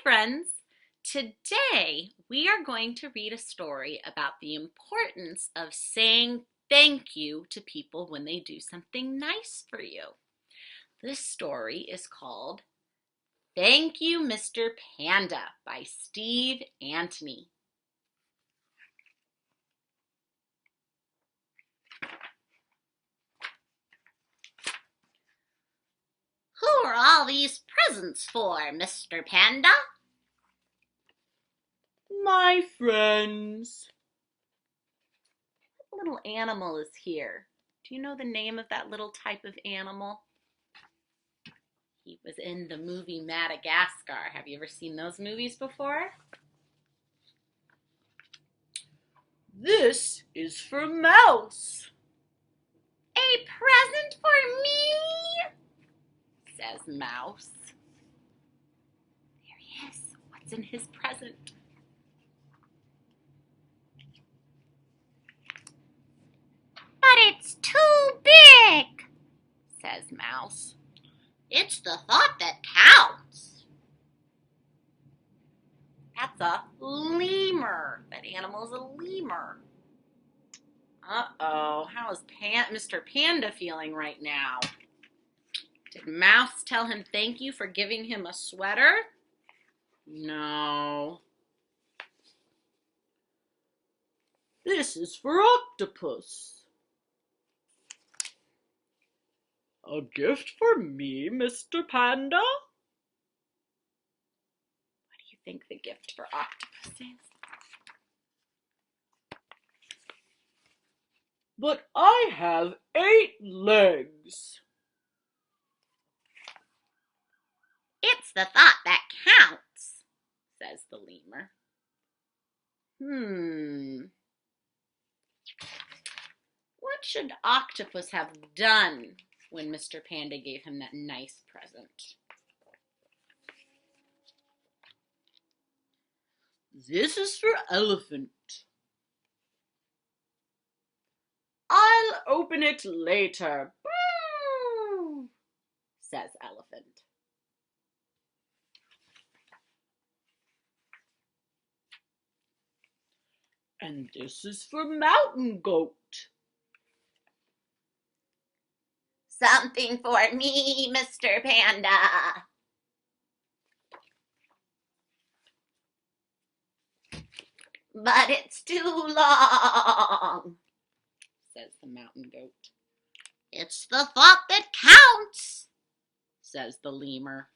friends! Today we are going to read a story about the importance of saying thank you to people when they do something nice for you. This story is called Thank You, Mr. Panda by Steve Antony. Who are all these presents for, Mr. Panda? My friends. What little animal is here? Do you know the name of that little type of animal? He was in the movie Madagascar. Have you ever seen those movies before? This is for Mouse. A present for me, says Mouse. There he is. What's in his present? But it's too big, says Mouse. It's the thought that counts. That's a lemur. That animal is a lemur. Uh-oh, how is Mr. Panda feeling right now? Did Mouse tell him thank you for giving him a sweater? No. This is for Octopus. A gift for me, Mr. Panda? What do you think the gift for Octopus is? But I have 8 legs. It's the thought that counts, says the lemur. What should Octopus have done when Mr. Panda gave him that nice present? This is for Elephant. I'll open it later, says Elephant. And this is for Mountain Goat. Something for me, Mr. Panda. But it's too long, says the mountain goat. It's the thought that counts, says the lemur.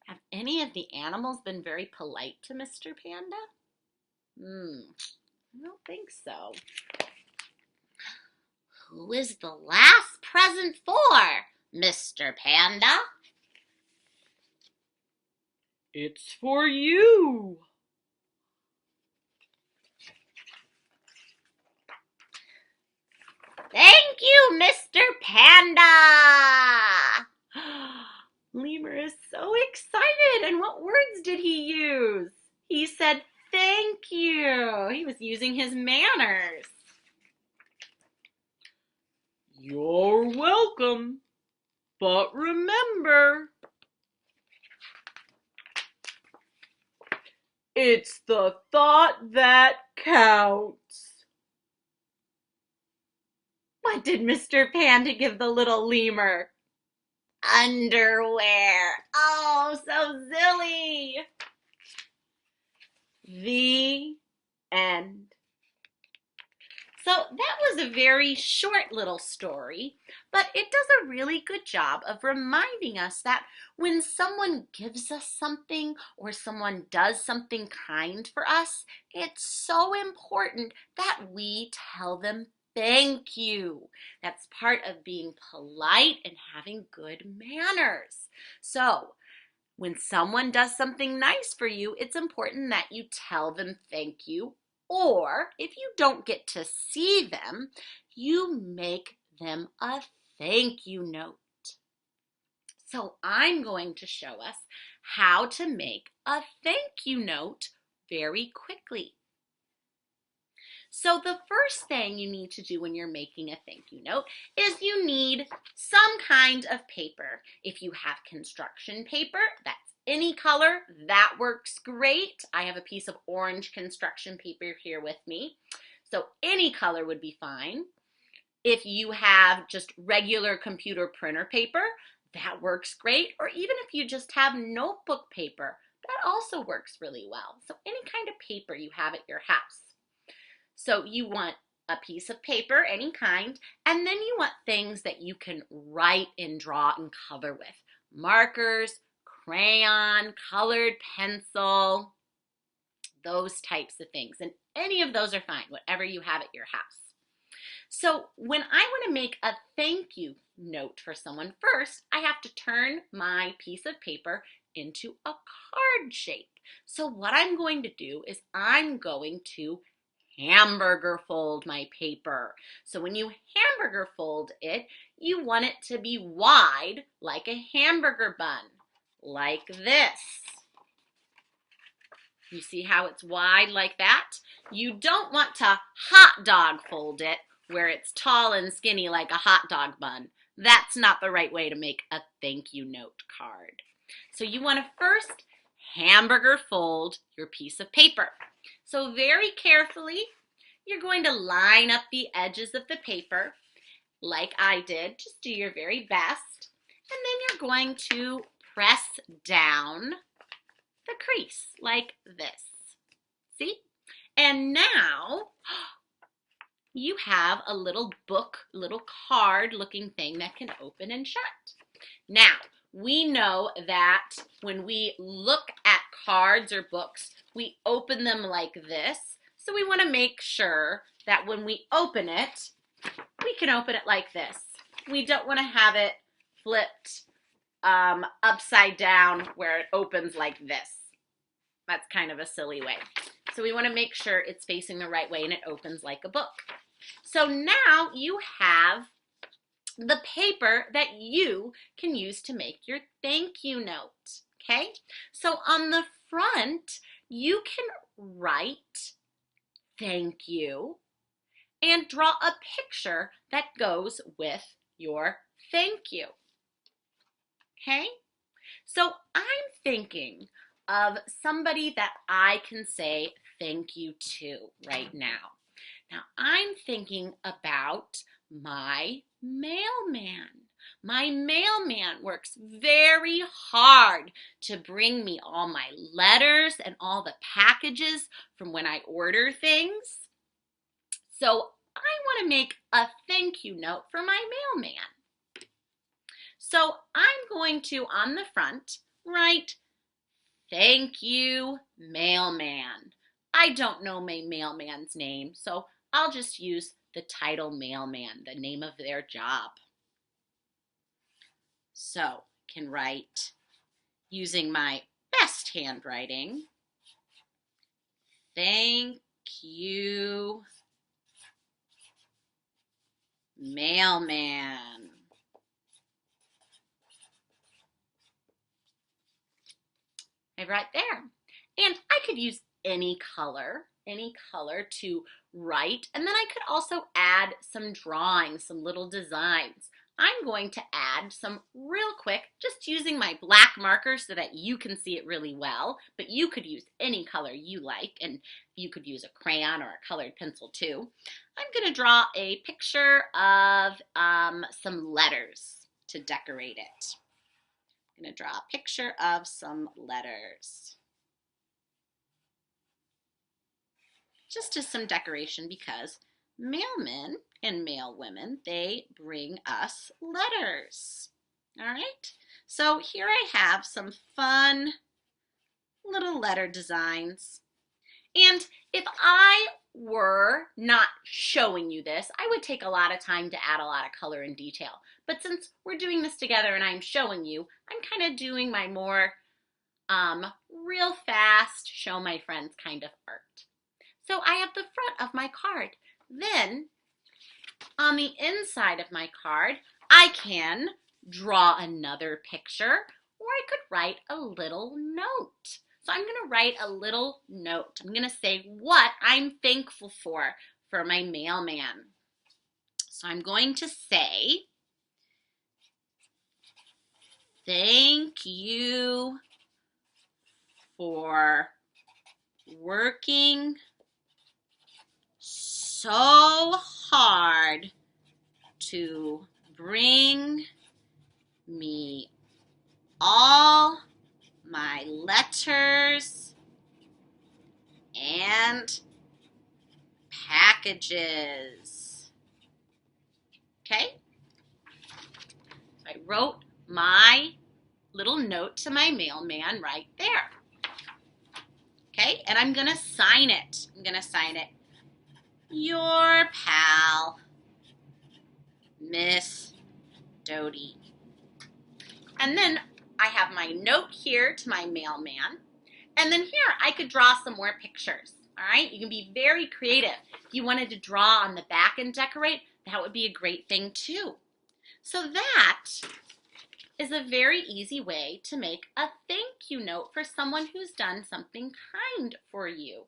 Have any of the animals been very polite to Mr. Panda? I don't think so. Who is the last present for, Mr. Panda? It's for you. Thank you, Mr. Panda. Lemur is so excited. And what words did he use? He said, thank you. He was using his manners. You're welcome. But remember, it's the thought that counts. What did Mr. Panda give the little lemur? Underwear. Oh, so silly. The end. So that was a very short little story, but it does a really good job of reminding us that when someone gives us something or someone does something kind for us, it's so important that we tell them thank you. That's part of being polite and having good manners. So when someone does something nice for you, it's important that you tell them thank you. Or if you don't get to see them, you make them a thank you note. So I'm going to show us how to make a thank you note very quickly. So the first thing you need to do when you're making a thank you note is you need some some kind of paper. If you have construction paper, that's any color, that works great. I have a piece of orange construction paper here with me. So any color would be fine. If you have just regular computer printer paper, that works great. Or even if you just have notebook paper, that also works really well. So any kind of paper you have at your house. So you want a piece of paper, any kind, and then you want things that you can write and draw and color with. Markers, crayon, colored pencil, those types of things. And any of those are fine, whatever you have at your house. So when I want to make a thank you note for someone, first I have to turn my piece of paper into a card shape. So what I'm going to do is I'm going to hamburger fold my paper. So when you hamburger fold it, you want it to be wide like a hamburger bun, like this. You see how it's wide like that? You don't want to hot dog fold it where it's tall and skinny like a hot dog bun. That's not the right way to make a thank you note card. So you want to first hamburger fold your piece of paper. So very carefully, you're going to line up the edges of the paper like I did. Just do your very best. And then you're going to press down the crease like this. See? And now you have a little book, little card looking thing that can open and shut. Now, we know that when we look at cards or books, we open them like this. So we want to make sure that when we open it, we can open it like this. We don't want to have it flipped upside down where it opens like this. That's kind of a silly way. So we want to make sure it's facing the right way and it opens like a book. So now you have the paper that you can use to make your thank you note, okay? So on the front, you can write thank you and draw a picture that goes with your thank you, okay? So I'm thinking of somebody that I can say thank you to right now. Now I'm thinking about my mailman. My mailman works very hard to bring me all my letters and all the packages from when I order things. So I want to make a thank you note for my mailman. So I'm going to, on the front, write, thank you, mailman. I don't know my mailman's name, so I'll just use the title mailman, the name of their job. So can write, using my best handwriting, thank you, mailman. Right there. And I could use any color to write. And then I could also add some drawings, some little designs. I'm going to add some real quick, just using my black marker so that you can see it really well, but you could use any color you like, and you could use a crayon or a colored pencil too. I'm going to draw a picture of some letters to decorate it. I'm going to draw a picture of some letters. Just as some decoration, because mailmen and mailwomen, they bring us letters. All right, so here I have some fun little letter designs. And if I were not showing you this, I would take a lot of time to add a lot of color and detail. But since we're doing this together and I'm showing you, I'm kind of doing my more real fast, show my friends kind of art. So I have the front of my card. Then on the inside of my card, I can draw another picture, or I could write a little note. So I'm going to write a little note. I'm going to say what I'm thankful for my mailman. So I'm going to say, Thank you for working so hard to bring me all my letters and packages. Okay? I wrote my little note to my mailman right there. Okay? And I'm going to sign it. I'm going to sign it. Your pal, Miss Doty. And then I have my note here to my mailman. And then here I could draw some more pictures. All right? You can be very creative. If you wanted to draw on the back and decorate, that would be a great thing too. So that is a very easy way to make a thank you note for someone who's done something kind for you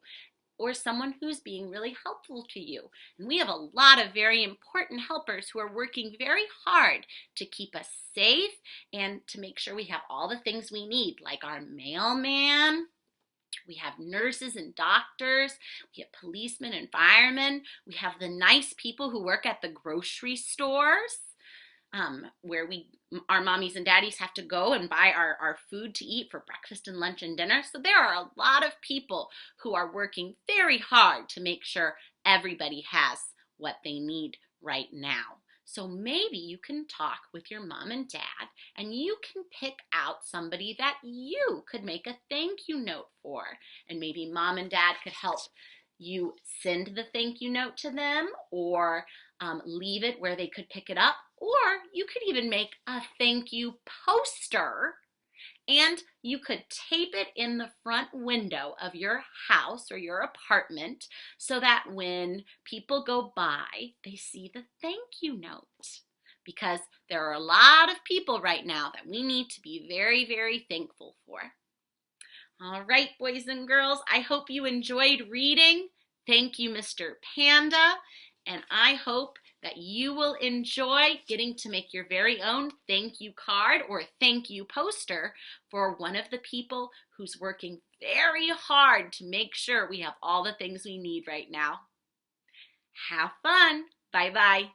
or someone who's being really helpful to you. And we have a lot of very important helpers who are working very hard to keep us safe and to make sure we have all the things we need, like our mailman. We have nurses and doctors. We have policemen and firemen. We have the nice people who work at the grocery stores. Where our mommies and daddies have to go and buy our food to eat for breakfast and lunch and dinner. So there are a lot of people who are working very hard to make sure everybody has what they need right now. So maybe you can talk with your mom and dad and you can pick out somebody that you could make a thank you note for. And maybe mom and dad could help you send the thank you note to them or leave it where they could pick it up, or you could even make a thank you poster and you could tape it in the front window of your house or your apartment so that when people go by, they see the thank you note. Because there are a lot of people right now that we need to be very, very thankful for. All right, boys and girls, I hope you enjoyed reading. Thank you, Mr. Panda. And I hope that you will enjoy getting to make your very own thank you card or thank you poster for one of the people who's working very hard to make sure we have all the things we need right now. Have fun. Bye-bye.